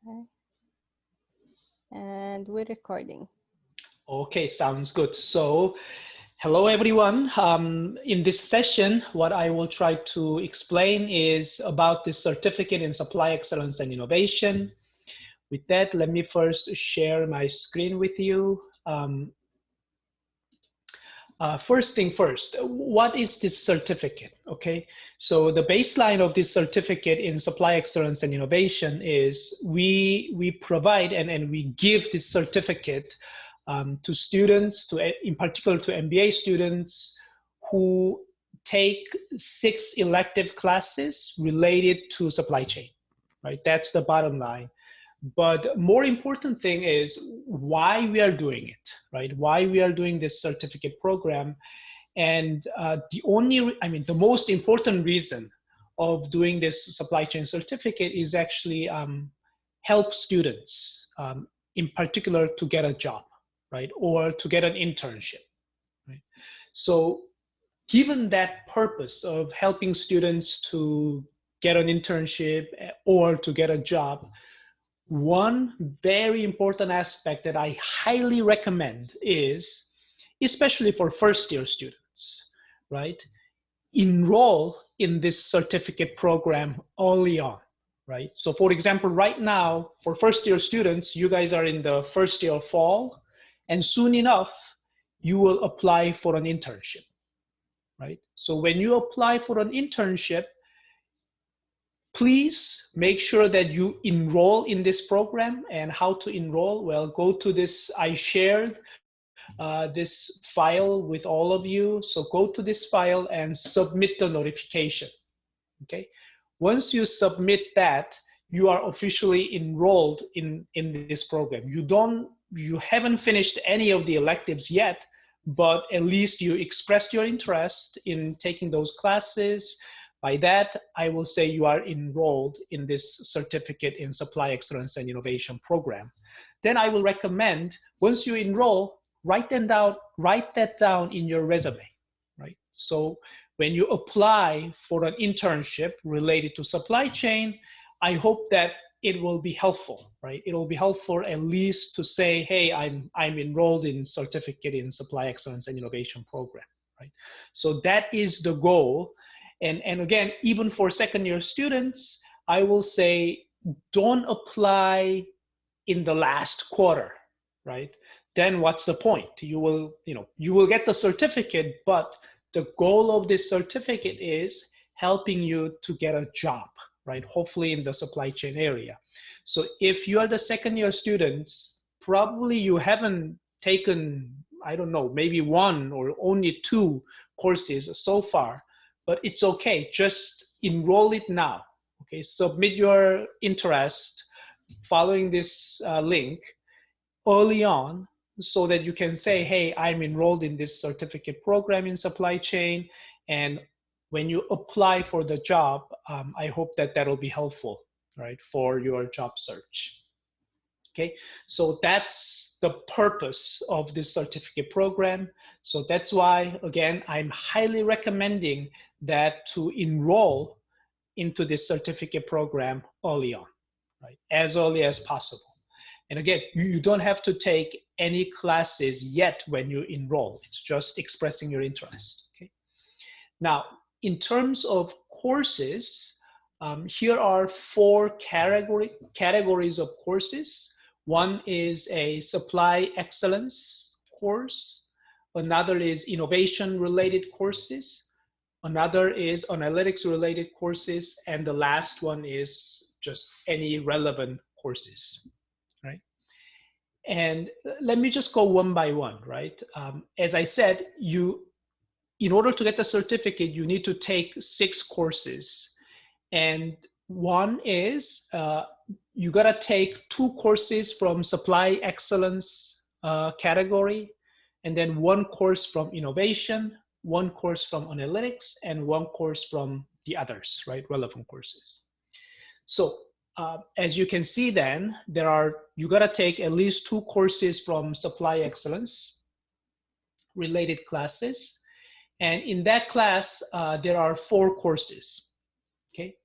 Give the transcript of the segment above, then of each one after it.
Okay. And we're recording. Okay, sounds good. So, hello everyone. In this session, what I will try to explain is about the certificate in supply excellence and innovation. With that, let me first share my screen with you. First thing first, what is this certificate? Okay, so the baseline of this certificate in supply excellence and innovation is we provide and we give this certificate to students, in particular to MBA students who take 6 elective classes related to supply chain, right? That's the bottom line. But more important thing is why we are doing it, right? Why we are doing this certificate program. And the most important reason of doing this supply chain certificate is actually help students, in particular to get a job, right? Or to get an internship, right? So given that purpose of helping students to get an internship or to get a job, one very important aspect that I highly recommend is, especially for first-year students, right? Enroll in this certificate program early on, right? So for example, right now, for first-year students, you guys are in the first year of fall, and soon enough, you will apply for an internship, right? So when you apply for an internship, please make sure that you enroll in this program. And how to enroll? Well, go to this, I shared this file with all of you. So go to this file and submit the notification, okay? Once you submit that, you are officially enrolled in this program. You haven't finished any of the electives yet, but at least you expressed your interest in taking those classes. By that, I will say you are enrolled in this certificate in supply excellence and innovation program. Then I will recommend, once you enroll, write that down in your resume, right? So when you apply for an internship related to supply chain, I hope that it will be helpful, right? It will be helpful at least to say, hey, I'm enrolled in certificate in supply excellence and innovation program, right? So that is the goal. And again, even for second-year students, I will say don't apply in the last quarter, right? Then what's the point? You will get the certificate, but the goal of this certificate is helping you to get a job, right? Hopefully in the supply chain area. So if you are the second-year students, probably you haven't taken, I don't know, maybe 1 or only 2 courses so far, but it's okay, just enroll it now, okay? Submit your interest following this link early on so that you can say, hey, I'm enrolled in this certificate program in supply chain, and when you apply for the job, I hope that that'll be helpful, right, for your job search. Okay, so that's the purpose of this certificate program. So that's why, again, I'm highly recommending that to enroll into this certificate program early on, right? As early as possible. And again, you don't have to take any classes yet when you enroll. It's just expressing your interest, okay? Now, in terms of courses, here are 4 categories of courses. One is a supply excellence course. Another is innovation-related courses. Another is analytics-related courses. And the last one is just any relevant courses, right? And let me just go one by one, right? As I said, in order to get the certificate, you need to take 6 courses. And one is you gotta take 2 courses from supply excellence category, and then 1 course from innovation, 1 course from analytics, and 1 course from the others, right? Relevant courses. So as you can see then, you gotta take at least 2 courses from supply excellence related classes. And in that class, there are 4 courses, okay?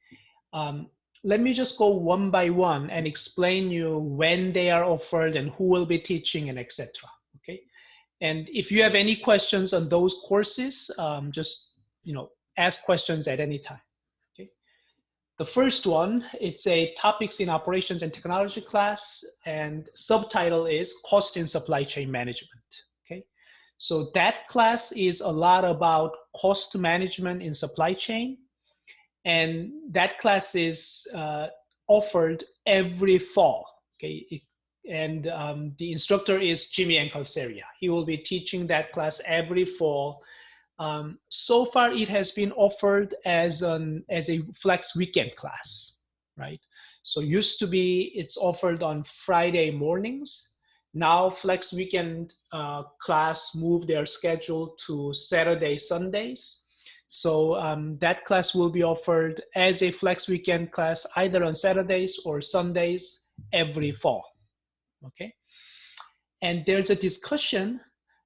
let me just go one by one and explain you when they are offered and who will be teaching and etc. Okay. And if you have any questions on those courses, just ask questions at any time. Okay. The first one, it's a topics in operations and technology class, and subtitle is cost in supply chain management. Okay. So that class is a lot about cost management in supply chain. And that class is offered every fall. Okay. And the instructor is Jimmy Encalceria. He will be teaching that class every fall. So far, it has been offered as a flex weekend class, right? So used to be it's offered on Friday mornings. Now flex weekend class moved their schedule to Saturday, Sundays. So that class will be offered as a flex weekend class either on Saturdays or Sundays every fall. Okay. And there's a discussion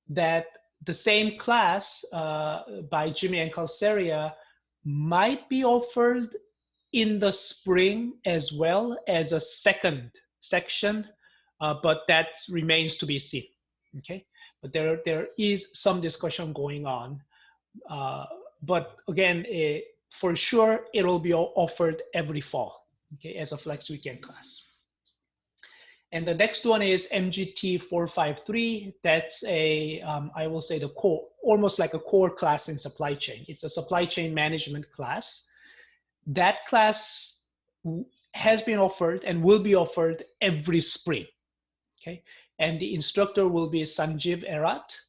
that the same class by Jimmy Encalceria might be offered in the spring as well as a second section, but that remains to be seen. Okay, but there is some discussion going on. But again, for sure, it will be offered every fall, okay, as a flex weekend class. And the next one is MGT 453. That's I will say the core, almost like a core class in supply chain. It's a supply chain management class. That class has been offered and will be offered every spring, okay? And the instructor will be Sanjeev Erat.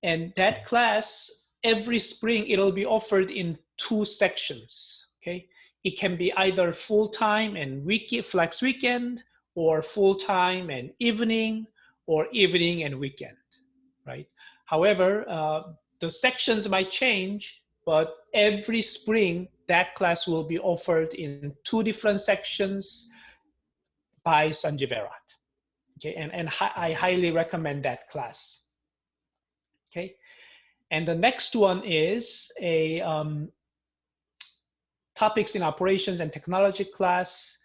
And that class, every spring, it'll be offered in 2 sections, okay? It can be either full-time and flex weekend, or full-time and evening, or evening and weekend, right? However, the sections might change, but every spring, that class will be offered in 2 different sections by Sanjeev Erat, okay? And I highly recommend that class, okay? And the next one is a topics in operations and technology class,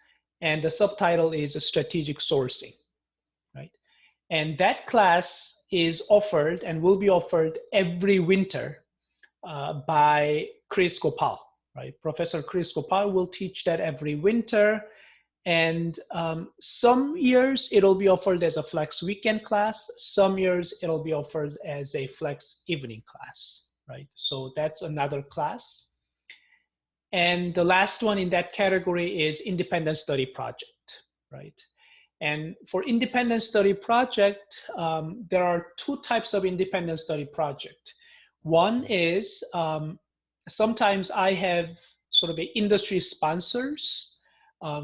and the subtitle is strategic sourcing, right? And that class is offered and will be offered every winter by Chris Gopal, right? Professor Chris Gopal will teach that every winter. And some years it'll be offered as a flex weekend class. Some years it'll be offered as a flex evening class, right? So that's another class. And the last one in that category is independent study project, right? And for independent study project, there are 2 types of independent study project. One is sometimes I have sort of industry sponsors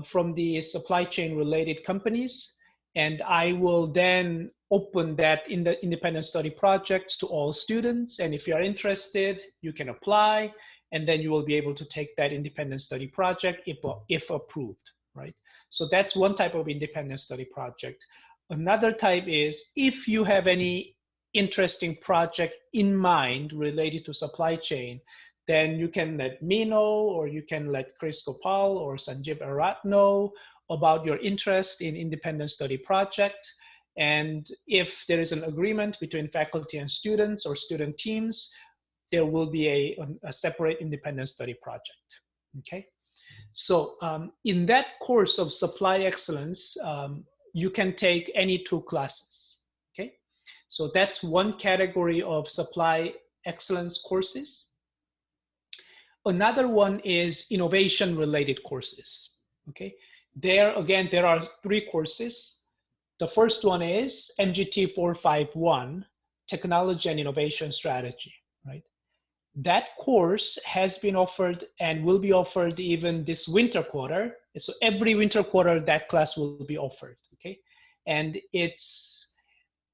from the supply chain related companies, and I will then open that in the independent study projects to all students. And if you are interested, you can apply, and then you will be able to take that independent study project if approved, right? So that's one type of independent study project. Another type is if you have any interesting project in mind related to supply chain, then you can let me know, or you can let Chris Gopal or Sanjeev Erat know about your interest in independent study project. And if there is an agreement between faculty and students or student teams, there will be a separate independent study project, okay? So in that course of supply excellence, you can take any 2 classes, okay? So that's one category of supply excellence courses. Another one is innovation related courses, okay? There, again, there are 3 courses. The first one is MGT 451, Technology and Innovation Strategy, right? That course has been offered and will be offered even this winter quarter. So every winter quarter, that class will be offered, okay? And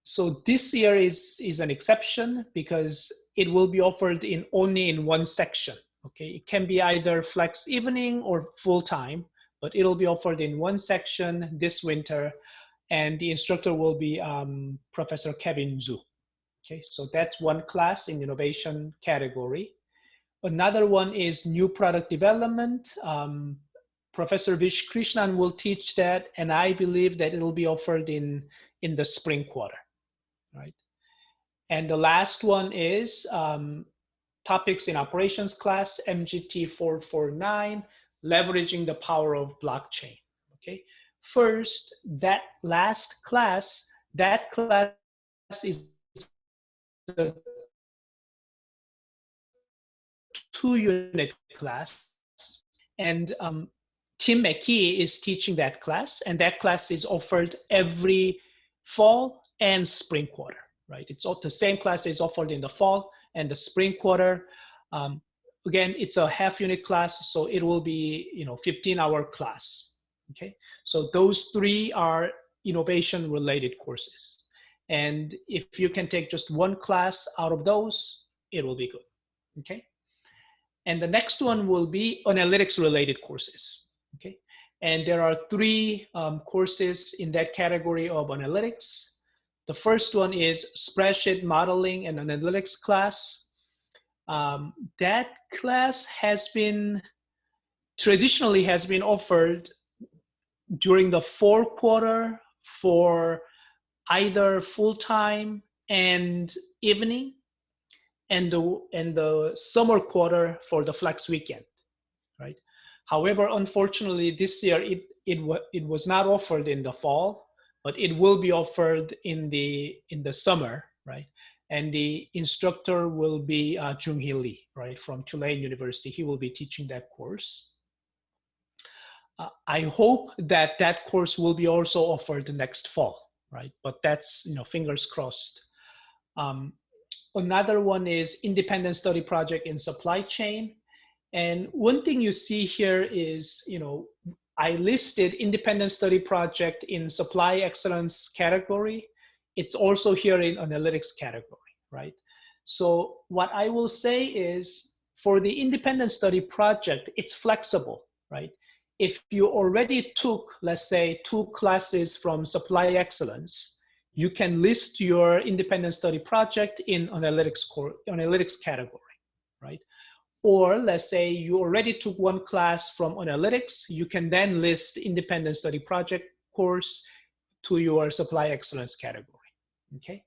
so this year is an exception because it will be offered only in 1 section, okay? It can be either flex evening or full-time, but it'll be offered in 1 section this winter, and the instructor will be Professor Kevin Zhu. Okay, so that's one class in innovation category. Another one is new product development, Professor Vish Krishnan will teach that, and I believe that it will be offered in the spring quarter, right? And the last one is topics in operations class, MGT 449, leveraging the power of blockchain. Okay. First, that last class, that class is a 2-unit class, and Tim McKee is teaching that class, and that class is offered every fall and spring quarter, right? It's all the same class is offered in the fall and the spring quarter. Again, it's a half-unit class, so it will be 15-hour class. Okay, so those 3 are innovation-related courses, and if you can take just one class out of those, it will be good. Okay. And the next one will be analytics related courses. Okay. And there are 3 courses in that category of analytics. The first one is spreadsheet modeling and analytics class. That class traditionally has been offered during the 4th quarter for either full-time and evening, and the summer quarter for the flex weekend, right? However, unfortunately, this year it was not offered in the fall, but it will be offered in the summer, right? And the instructor will be Jung-hee Lee, right, from Tulane University. He will be teaching that course. I hope that that course will be also offered next fall, right? But that's fingers crossed. Another one is independent study project in supply chain. And one thing you see here is, I listed independent study project in supply excellence category. It's also here in analytics category, right? So what I will say is for the independent study project, it's flexible, right? If you already took, let's say, 2 classes from supply excellence, you can list your independent study project in analytics category, right? Or let's say you already took 1 class from analytics, you can then list independent study project course to your supply excellence category, okay?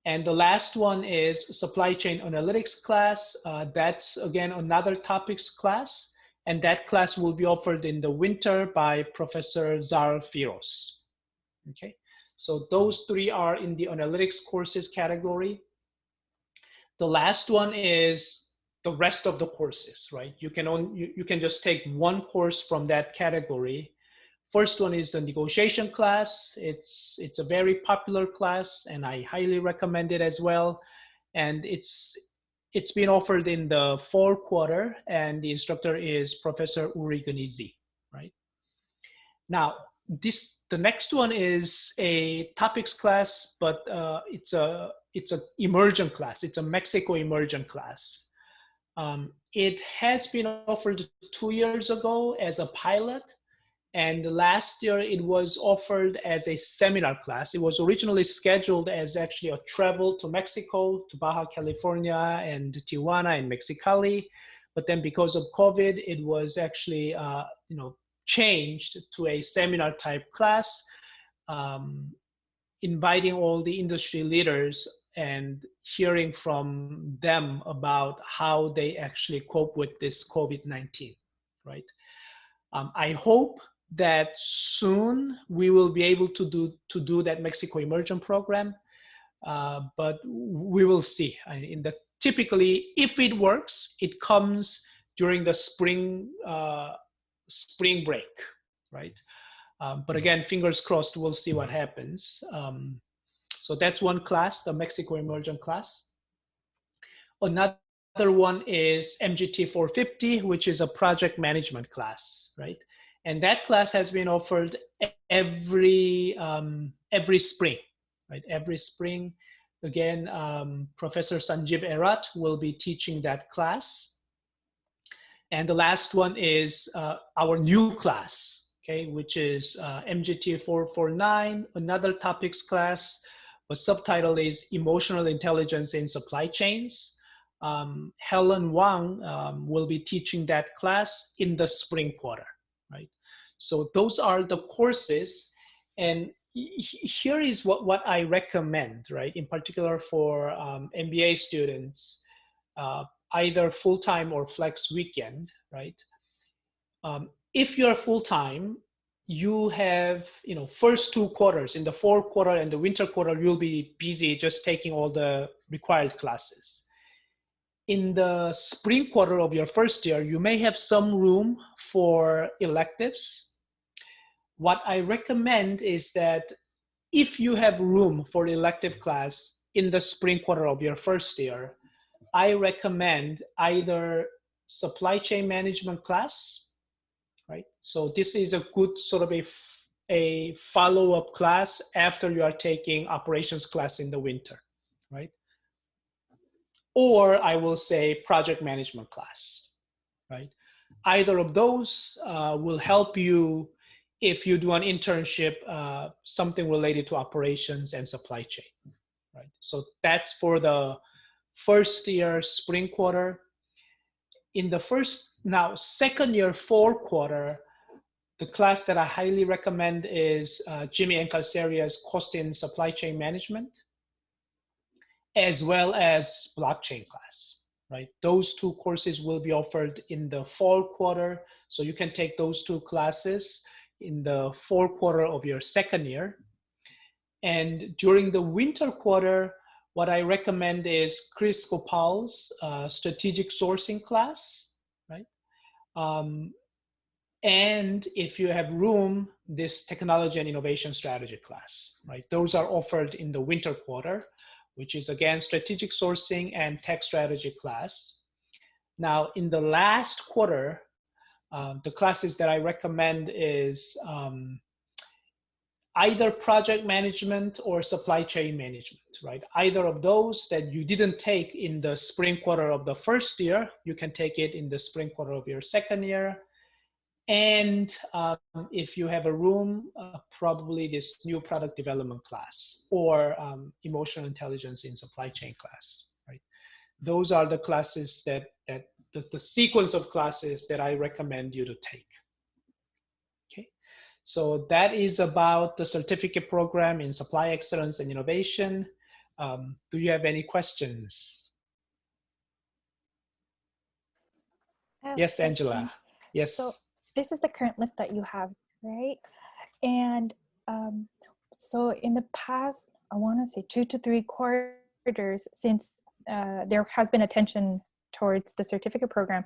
And the last one is supply chain analytics class. That's again another topics class, and that class will be offered in the winter by Professor Zal Firoz, okay? So those 3 are in the analytics courses category. The last one is the rest of the courses, right? You can just take 1 course from that category. First one is the negotiation class. It's a very popular class, and I highly recommend it as well. And it's been offered in the 4th quarter, and the instructor is Professor Uri Ganizi, right? Now, the next one is a topics class, but it's a immersion class. It's a Mexico immersion class. It has been offered 2 years ago as a pilot, and last year it was offered as a seminar class. It was originally scheduled as actually a travel to Mexico, to Baja California and Tijuana and Mexicali, but then because of COVID, it was actually changed to a seminar type class, inviting all the industry leaders and hearing from them about how they actually cope with this COVID-19, right? I hope that soon we will be able to do that Mexico Immersion program, but we will see. Typically, if it works, it comes during the spring break, right? But again, fingers crossed, we'll see what happens. So that's 1 class, the Mexico Immersion class. Another one is MGT 450, which is a project management class, right? And that class has been offered every spring, right? Every spring. Again, Professor Sanjeev Erat will be teaching that class. And the last one is our new class, okay, which is MGT 449, another topics class, but subtitle is Emotional Intelligence in Supply Chains. Helen Wang will be teaching that class in the spring quarter, So those are the courses. And here is what I recommend, right? In particular for MBA students, either full-time or flex weekend, right? If you're full-time, you have, first 2 quarters, in the fall quarter and the winter quarter, you'll be busy just taking all the required classes. In the spring quarter of your first year, you may have some room for electives. What I recommend is that if you have room for elective class in the spring quarter of your first year, I recommend either supply chain management class, right? So this is a good sort of a follow-up class after you are taking operations class in the winter, right? Or I will say project management class, right? Either of those will help you if you do an internship, something related to operations and supply chain, right? So that's for the first year spring quarter. In the second year fall quarter, the class that I highly recommend is Jimmy and Calceria's Cost in Supply Chain Management, as well as blockchain class, right? Those 2 courses will be offered in the fall quarter. So you can take those 2 classes in the fall quarter of your second year. And during the winter quarter, what I recommend is Chris Gopal's strategic sourcing class, right? And if you have room, this technology and innovation strategy class, right? Those are offered in the winter quarter, which is again, strategic sourcing and tech strategy class. Now in the last quarter, the classes that I recommend is either project management or supply chain management, right? Either of those that you didn't take in the spring quarter of the first year, you can take it in the spring quarter of your second year. And if you have a room, probably this new product development class or emotional intelligence in supply chain class, right? Those are the classes that the sequence of classes that I recommend you to take. Okay, so that is about the certificate program in supply excellence and innovation. Do you have any questions? Yes, Angela. Yes. So this is the current list that you have, right? And so in the past, I want to say 2 to 3 quarters, since there has been attention towards the certificate program,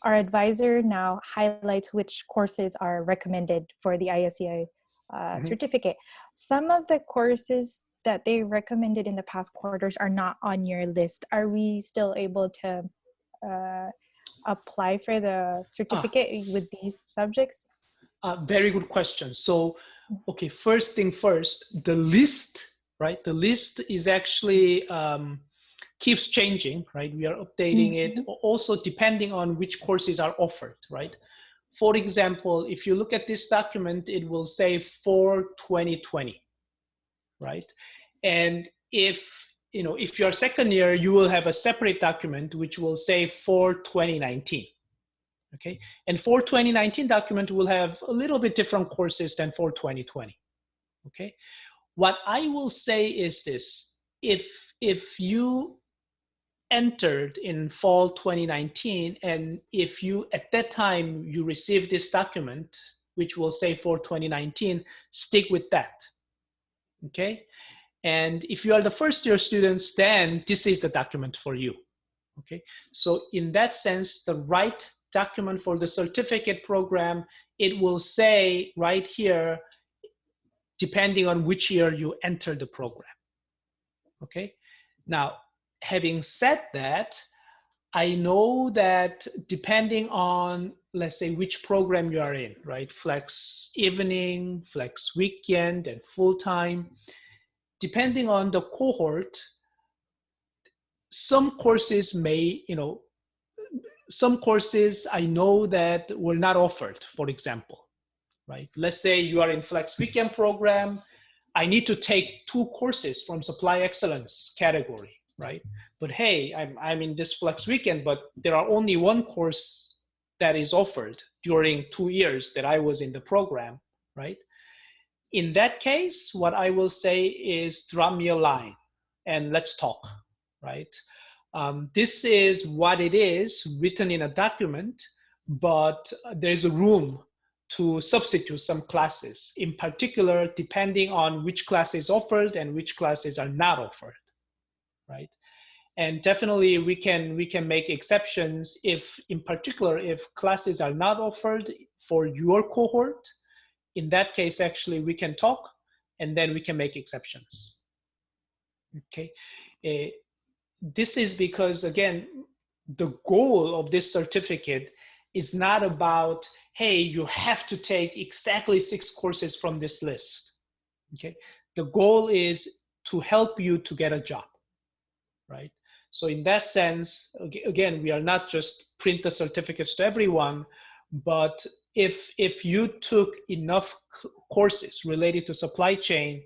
our advisor now highlights which courses are recommended for the ISEI certificate. Some of the courses that they recommended in the past quarters are not on your list. Are we still able to apply for the certificate with these subjects? Very good question. So, okay, first thing first, the list, right? The list is actually keeps changing, right? We are updating it also depending on which courses are offered, right? For example, if you look at this document, it will say for 2020, right? And if you're second year, you will have a separate document which will say for 2019. Okay, and for 2019 document will have a little bit different courses than for 2020. Okay, what I will say is this: if you entered in fall 2019, and if you at that time you received this document which will say for 2019, stick with that. Okay, and if you are the first year students, then this is the document for you. Okay, so in that sense, the right document for the certificate program, it will say right here, depending on which year you enter the program. Okay, now having said that, I know that depending on, let's say, which program you are in, right? Flex evening, flex weekend, and full-time, depending on the cohort, some courses may, some courses I know that were not offered, for example, right? Let's say you are in flex weekend program. I need to take 2 courses from supply excellence category, right? But hey, I'm in this flex weekend, but there are only 1 course that is offered during 2 years that I was in the program, right? In that case, what I will say is drop me a line and let's talk, right? This is what it is written in a document, but there's a room to substitute some classes, in particular, depending on which class is offered and which classes are not offered, right? And definitely we can make exceptions if, in particular, if classes are not offered for your cohort. In that case, actually, we can talk and then we can make exceptions. Okay. This is because, again, the goal of this certificate is not about, hey, you have to take exactly 6 courses from this list. Okay. The goal is to help you to get a job, right? So in that sense, again, we are not just print the certificates to everyone, but if you took enough courses related to supply chain,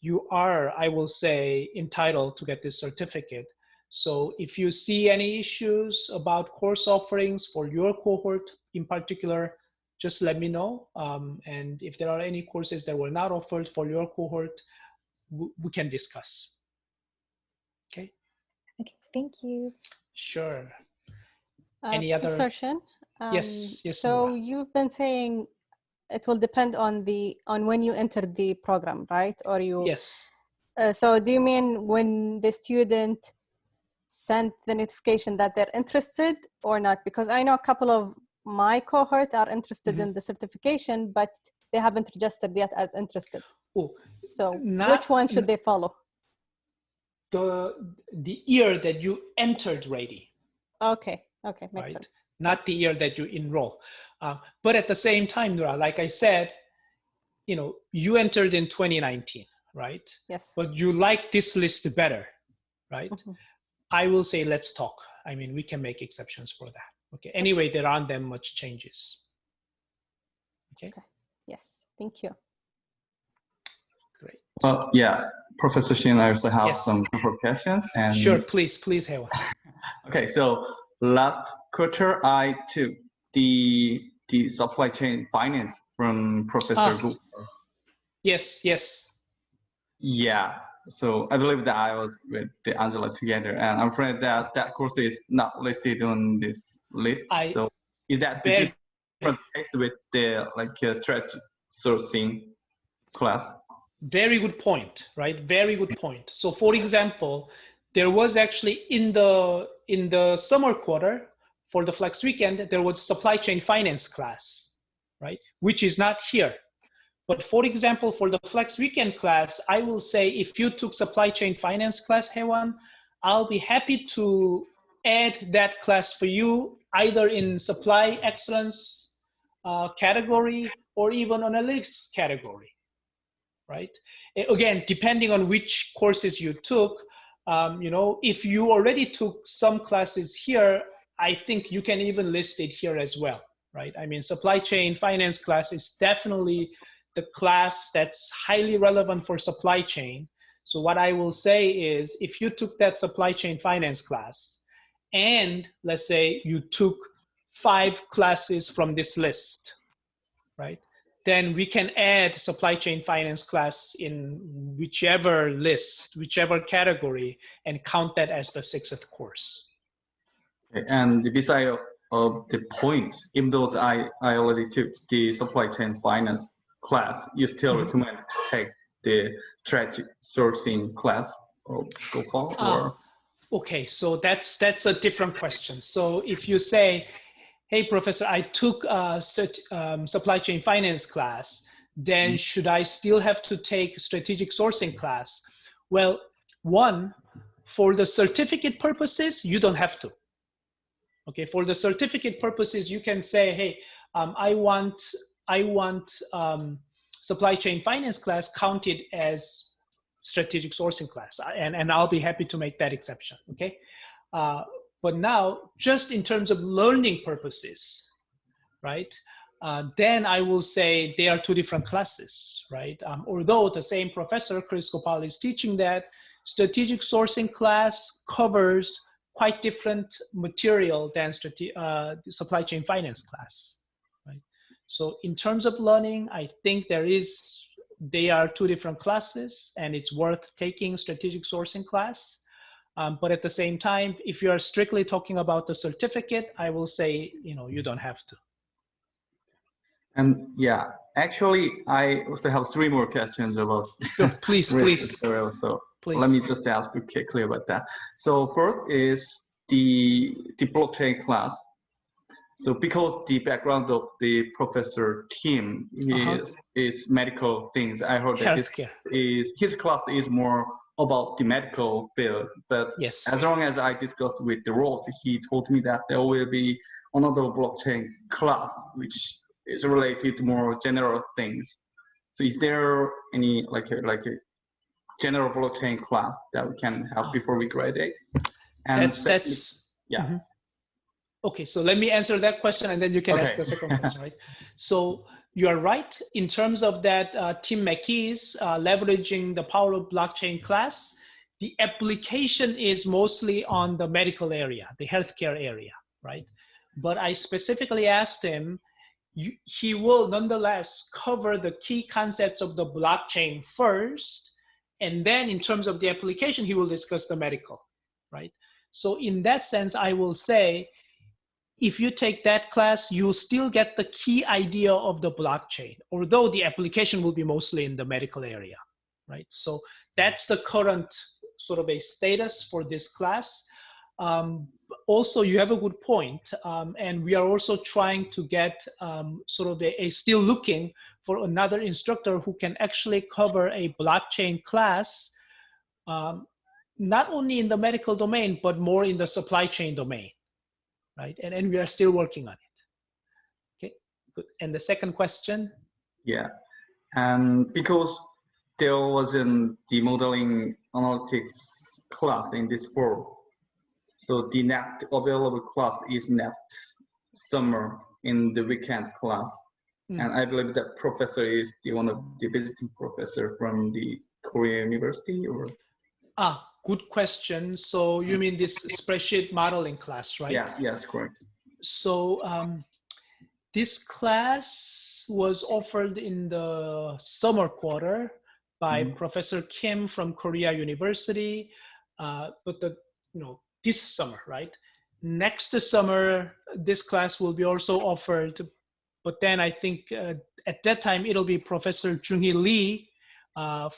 you are, I will say, entitled to get this certificate. So if you see any issues about course offerings for your cohort in particular, just let me know. And if there are any courses that were not offered for your cohort, we can discuss. Okay. Okay, thank you. Sure. Any other? Professor Shin, Yes, so Nora. you've been saying it will depend on when you enter the program, right? Or you? Yes. So do you mean when the student sent the notification that they're interested or not? Because I know a couple of my cohort are interested in the certification, but they haven't registered yet as interested. Oh, so which one should they follow? The year that you entered Rady. Okay, makes sense. Not the year that you enroll. But at the same time, Nora, like I said, you entered in 2019, right? Yes. But you like this list better, right? I will say, let's talk. I mean, we can make exceptions for that. Okay. Anyway, there aren't that much changes. Okay. Yes. Thank you. Great. Yeah, Professor Shin, I also have Yes. some questions. And sure, please, Hewa. Okay, so last quarter I took the supply chain finance from Professor Gu. Yes. Yeah, so I believe that I was with the Angela together, and I'm afraid that that course is not listed on this list. So is that the different case with the stretch sourcing class? Very good point, right? Very good point. So for example, there was actually in the summer quarter for the flex weekend, there was a supply chain finance class, right? Which is not here. But for example, for the flex weekend class, I will say if you took supply chain finance class, Hewan, I'll be happy to add that class for you either in supply excellence category or even analytics category, right? Again, depending on which courses you took, if you already took some classes here, I think you can even list it here as well, right? I mean, supply chain finance class is definitely the class that's highly relevant for supply chain. So what I will say is if you took that supply chain finance class and let's say you took 5 classes from this list, right? Then we can add supply chain finance class in whichever list, whichever category, and count that as the 6th course. Okay. And beside of the point, even though I already took the supply chain finance class, you still recommend to take the strategic sourcing class or go for? Okay, so that's a different question. So if you say, hey, professor, I took a supply chain finance class, then should I still have to take strategic sourcing class? Well, one, for the certificate purposes, you don't have to. Okay, for the certificate purposes, you can say, hey, I want supply chain finance class counted as strategic sourcing class, and I'll be happy to make that exception, okay? But now, just in terms of learning purposes, right, then I will say they are 2 different classes, right? Although the same professor, Chris Gopal, is teaching that strategic sourcing class covers quite different material than the supply chain finance class, right? So in terms of learning, I think they are two different classes, and it's worth taking strategic sourcing class. But at the same time, if you are strictly talking about the certificate, I will say, you don't have to. And yeah, actually, I also have 3 more questions about please. So please. Let me just ask quickly about that. So first is the blockchain class. So because the background of the professor Tim is medical things, I heard that his class is more about the medical field. But yes, as long as I discussed with the Ross, he told me that there will be another blockchain class which is related to more general things. So is there any like a general blockchain class that we can have before we graduate? And that's yeah. Mm-hmm. Okay, so let me answer that question, and then you can ask the second question, right? So you are right in terms of that Tim McKee's leveraging the power of blockchain class. The application is mostly on the medical area, the healthcare area, right? But I specifically asked him, he will nonetheless cover the key concepts of the blockchain first, and then in terms of the application, he will discuss the medical, right? So in that sense, I will say, if you take that class, you'll still get the key idea of the blockchain, although the application will be mostly in the medical area, right? So that's the current sort of a status for this class. Also, you have a good point, and we are also trying to get sort of still looking for another instructor who can actually cover a blockchain class, not only in the medical domain, but more in the supply chain domain. Right, and we are still working on it. Okay, good. And the second question? Yeah, and because there wasn't the modeling analytics class in this fall, so the next available class is next summer in the weekend class. And I believe that professor is one of the visiting professor from the Korea University, or? Good question. So you mean this spreadsheet modeling class, right? Yeah, yes, correct. So this class was offered in the summer quarter by Professor Kim from Korea University, but this summer, right? Next summer, this class will be also offered, but then I think at that time it'll be Professor Jung-hee Lee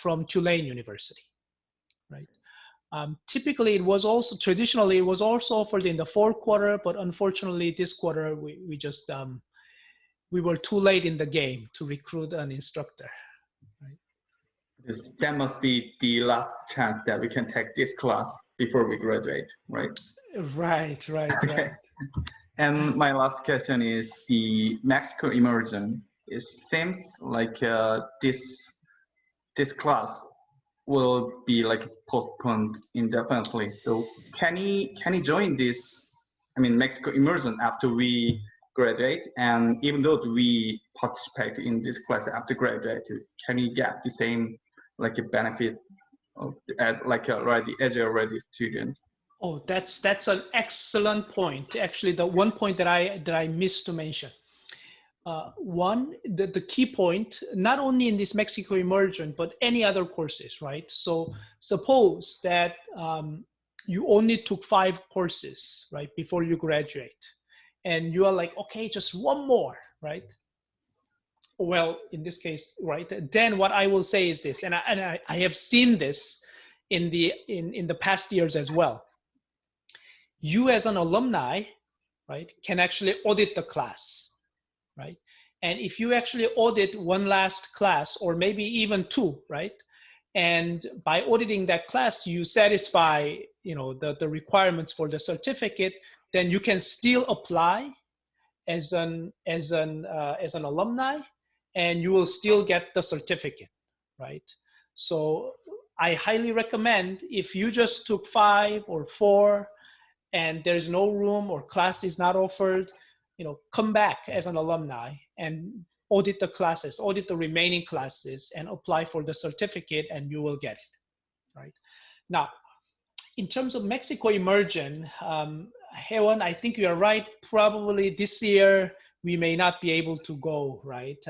from Tulane University, right? Typically, traditionally it was also offered in the fourth quarter, but unfortunately this quarter we just we were too late in the game to recruit an instructor. Right? That must be the last chance that we can take this class before we graduate, right? Right. Okay. Right. And my last question is the Mexico immersion. It seems like this class will be like postponed indefinitely. So can he join this, Mexico immersion after we graduate? And even though we participate in this class after graduate, can he get the same like a benefit of as a Rady student? Oh, that's an excellent point. Actually, the one point that I missed to mention. The key point, not only in this Mexico immersion, but any other courses, right? So suppose that you only took 5 courses, right, before you graduate, and you are like, okay, just one more, right? Well, in this case, right, then what I will say is this, and I have seen this in the past years as well. You as an alumni, right, can actually audit the class. Right? And if you actually audit one last class, or maybe even 2, right? And by auditing that class, you satisfy, the requirements for the certificate, then you can still apply as an alumni, and you will still get the certificate, right? So I highly recommend, if you just took 5 or 4 and there's no room or class is not offered, come back as an alumni and audit the classes, audit the remaining classes, and apply for the certificate, and you will get it, right? Now, in terms of Mexico immersion, Hewan, I think you're right. Probably this year we may not be able to go, right?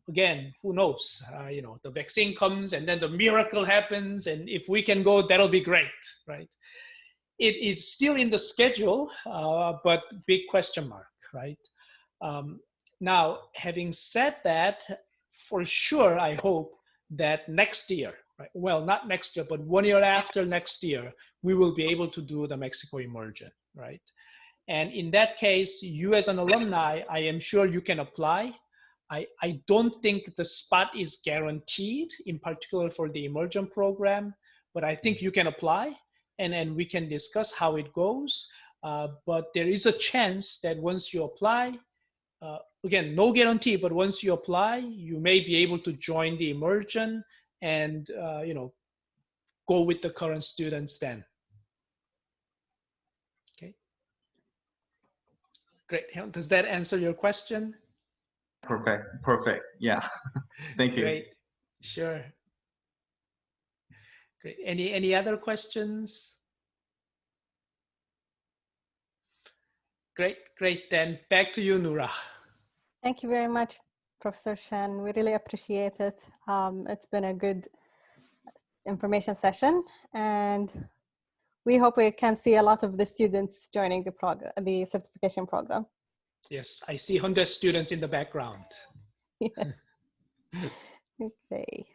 Again, who knows? You know, the vaccine comes and then the miracle happens, and if we can go, that'll be great, right? It is still in the schedule, but big question mark, right? Now, having said that, for sure, I hope that next year, right? Well, not next year, but 1 year after next year, we will be able to do the Mexico immersion, right? And in that case, you as an alumni, I am sure you can apply. I don't think the spot is guaranteed, in particular for the immersion program, but I think you can apply, and then we can discuss how it goes. But there is a chance that once you apply, again, no guarantee, but once you apply, you may be able to join the immersion and you know, go with the current students then. Okay. Great. Does that answer your question? Perfect. Yeah. Thank you. Great. Sure. Great. Any other questions? Great. Then back to you, Noura. Thank you very much, Professor Shan. We really appreciate it. It's been a good information session, and we hope we can see a lot of the students joining the program, the certification program. Yes, I see 100 students in the background. Yes. Okay.